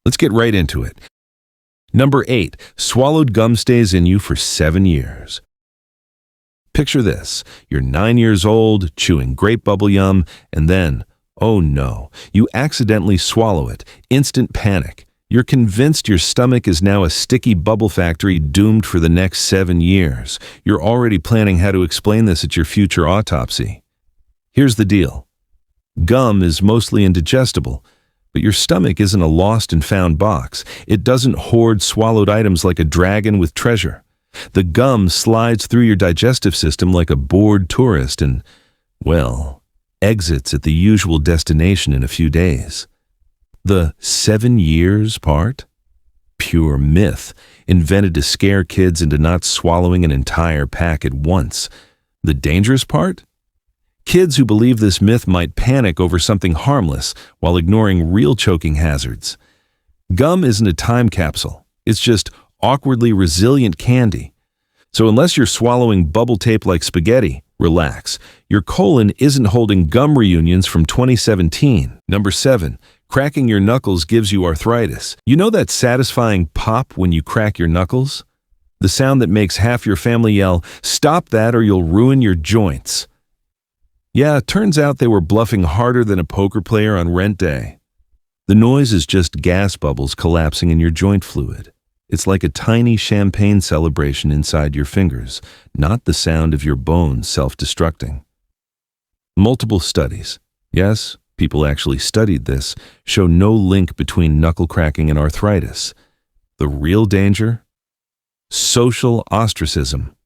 Let's get right into it. Number 8, swallowed gum stays in you for 7 years. Picture this. You're 9 years old, chewing grape bubble yum, and then, oh no, you accidentally swallow it. Instant panic. You're convinced your stomach is now a sticky bubble factory doomed for the next 7 years. You're already planning how to explain this at your future autopsy. Here's the deal. Gum is mostly indigestible, but your stomach isn't a lost and found box. It doesn't hoard swallowed items like a dragon with treasure. The gum slides through your digestive system like a bored tourist and, well, exits at the usual destination in a few days. The 7 years part? Pure myth, invented to scare kids into not swallowing an entire pack at once. The dangerous part? Kids who believe this myth might panic over something harmless while ignoring real choking hazards. Gum isn't a time capsule. It's just awkwardly resilient candy. So unless you're swallowing bubble tape like spaghetti, relax. Your colon isn't holding gum reunions from 2017. Number 7, cracking your knuckles gives you arthritis. You know that satisfying pop when you crack your knuckles? The sound that makes half your family yell, "Stop that or you'll ruin your joints." Yeah, it turns out they were bluffing harder than a poker player on rent day. The noise is just gas bubbles collapsing in your joint fluid. It's like a tiny champagne celebration inside your fingers, not the sound of your bones self-destructing. Multiple studies, yes, people actually studied this, show no link between knuckle cracking and arthritis. The real danger? Social ostracism.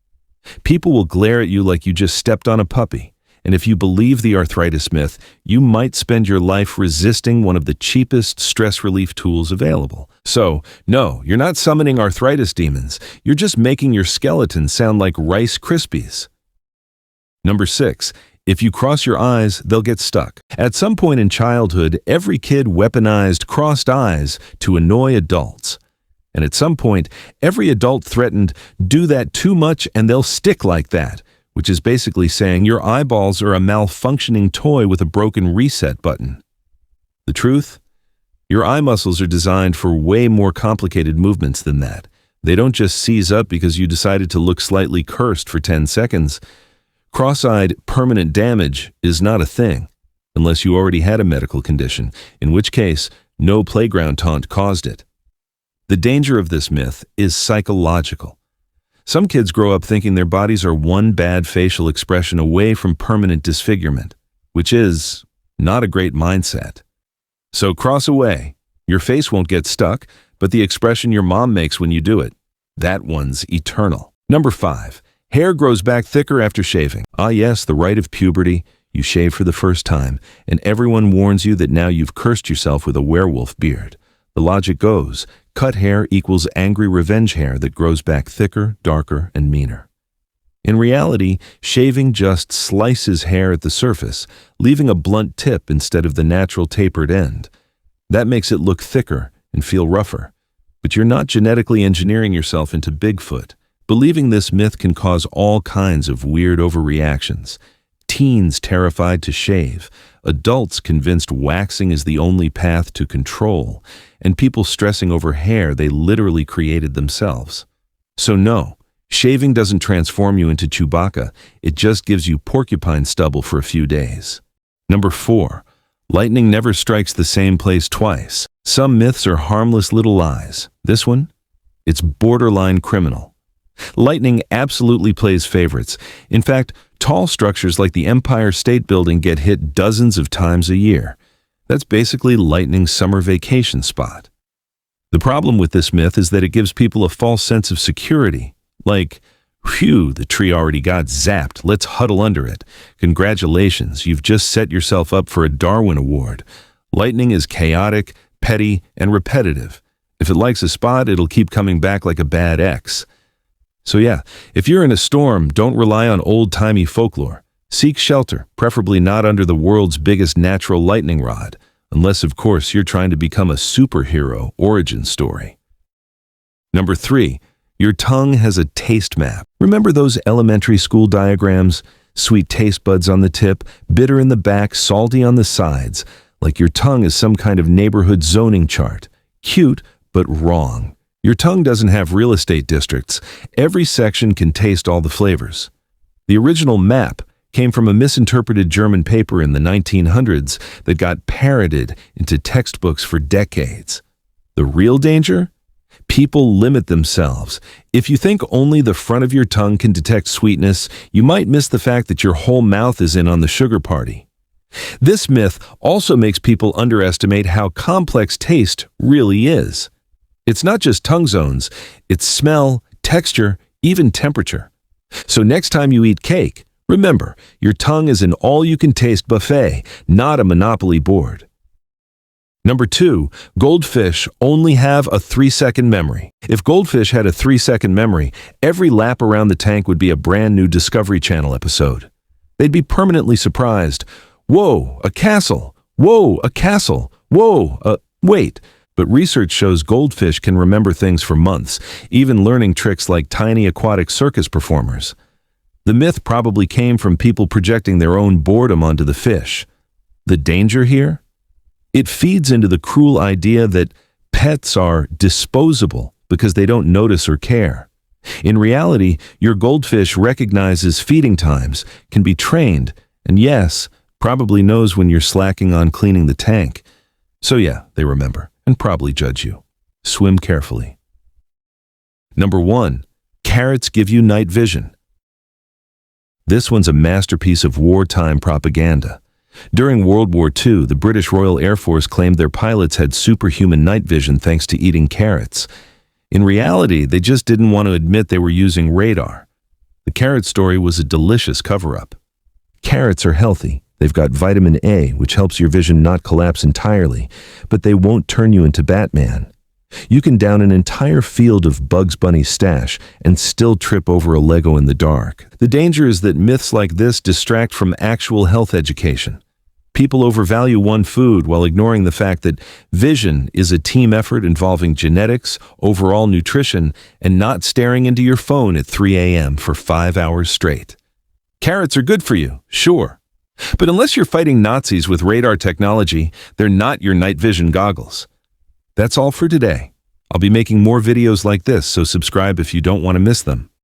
People will glare at you like you just stepped on a puppy. And if you believe the arthritis myth, you might spend your life resisting one of the cheapest stress relief tools available. So, no, you're not summoning arthritis demons. You're just making your skeleton sound like Rice Krispies. Number 6, if you cross your eyes, they'll get stuck. At some point in childhood, every kid weaponized crossed eyes to annoy adults. And at some point, every adult threatened, "Do that too much and they'll stick like that," which is basically saying your eyeballs are a malfunctioning toy with a broken reset button. The truth? Your eye muscles are designed for way more complicated movements than that. They don't just seize up because you decided to look slightly cursed for 10 seconds. Cross-eyed permanent damage is not a thing, unless you already had a medical condition, in which case no playground taunt caused it. The danger of this myth is psychological. Some kids grow up thinking their bodies are one bad facial expression away from permanent disfigurement, which is not a great mindset. So cross away. Your face won't get stuck, but the expression your mom makes when you do it, that one's eternal. Number 5, hair grows back thicker after shaving. Ah yes, the rite of puberty. You shave for the first time, and everyone warns you that now you've cursed yourself with a werewolf beard. The logic goes, cut hair equals angry revenge hair that grows back thicker, darker, and meaner. In reality, shaving just slices hair at the surface, leaving a blunt tip instead of the natural tapered end. That makes it look thicker and feel rougher. But you're not genetically engineering yourself into Bigfoot. Believing this myth can cause all kinds of weird overreactions. Teens terrified to shave, adults convinced waxing is the only path to control, and people stressing over hair they literally created themselves. So no, shaving doesn't transform you into Chewbacca, it just gives you porcupine stubble for a few days. Number 4, lightning never strikes the same place twice. Some myths are harmless little lies. This one? It's borderline criminal. Lightning absolutely plays favorites. In fact, tall structures like the Empire State Building get hit dozens of times a year. That's basically lightning's summer vacation spot. The problem with this myth is that it gives people a false sense of security. Like, phew, the tree already got zapped, let's huddle under it. Congratulations, you've just set yourself up for a Darwin Award. Lightning is chaotic, petty, and repetitive. If it likes a spot, it'll keep coming back like a bad ex. So yeah, if you're in a storm, don't rely on old-timey folklore. Seek shelter, preferably not under the world's biggest natural lightning rod, unless of course you're trying to become a superhero origin story. Number 3, your tongue has a taste map. Remember those elementary school diagrams? Sweet taste buds on the tip, bitter in the back, salty on the sides, like your tongue is some kind of neighborhood zoning chart. Cute, but wrong. Your tongue doesn't have real estate districts. Every section can taste all the flavors. The original map came from a misinterpreted German paper in the 1900s that got parroted into textbooks for decades. The real danger? People limit themselves. If you think only the front of your tongue can detect sweetness, you might miss the fact that your whole mouth is in on the sugar party. This myth also makes people underestimate how complex taste really is. It's not just tongue zones, it's smell, texture, even temperature. So next time you eat cake, remember, your tongue is an all-you-can-taste buffet, not a Monopoly board. Number 2, goldfish only have a 3-second memory. If goldfish had a 3-second memory, every lap around the tank would be a brand new Discovery Channel episode. They'd be permanently surprised. Whoa, a castle! Whoa, a castle! Whoa, wait. But research shows goldfish can remember things for months, even learning tricks like tiny aquatic circus performers. The myth probably came from people projecting their own boredom onto the fish. The danger here? It feeds into the cruel idea that pets are disposable because they don't notice or care. In reality, your goldfish recognizes feeding times, can be trained, and yes, probably knows when you're slacking on cleaning the tank. So yeah, they remember and probably judge you. Swim carefully. Number 1, carrots give you night vision. This one's a masterpiece of wartime propaganda. During World War II, the British Royal Air Force claimed their pilots had superhuman night vision thanks to eating carrots. In reality, they just didn't want to admit they were using radar. The carrot story was a delicious cover-up. Carrots are healthy. They've got vitamin A, which helps your vision not collapse entirely, but they won't turn you into Batman. You can down an entire field of Bugs Bunny stash and still trip over a Lego in the dark. The danger is that myths like this distract from actual health education. People overvalue one food while ignoring the fact that vision is a team effort involving genetics, overall nutrition, and not staring into your phone at 3 a.m. for 5 hours straight. Carrots are good for you, sure. But unless you're fighting Nazis with radar technology, they're not your night vision goggles. That's all for today. I'll be making more videos like this, so subscribe if you don't want to miss them.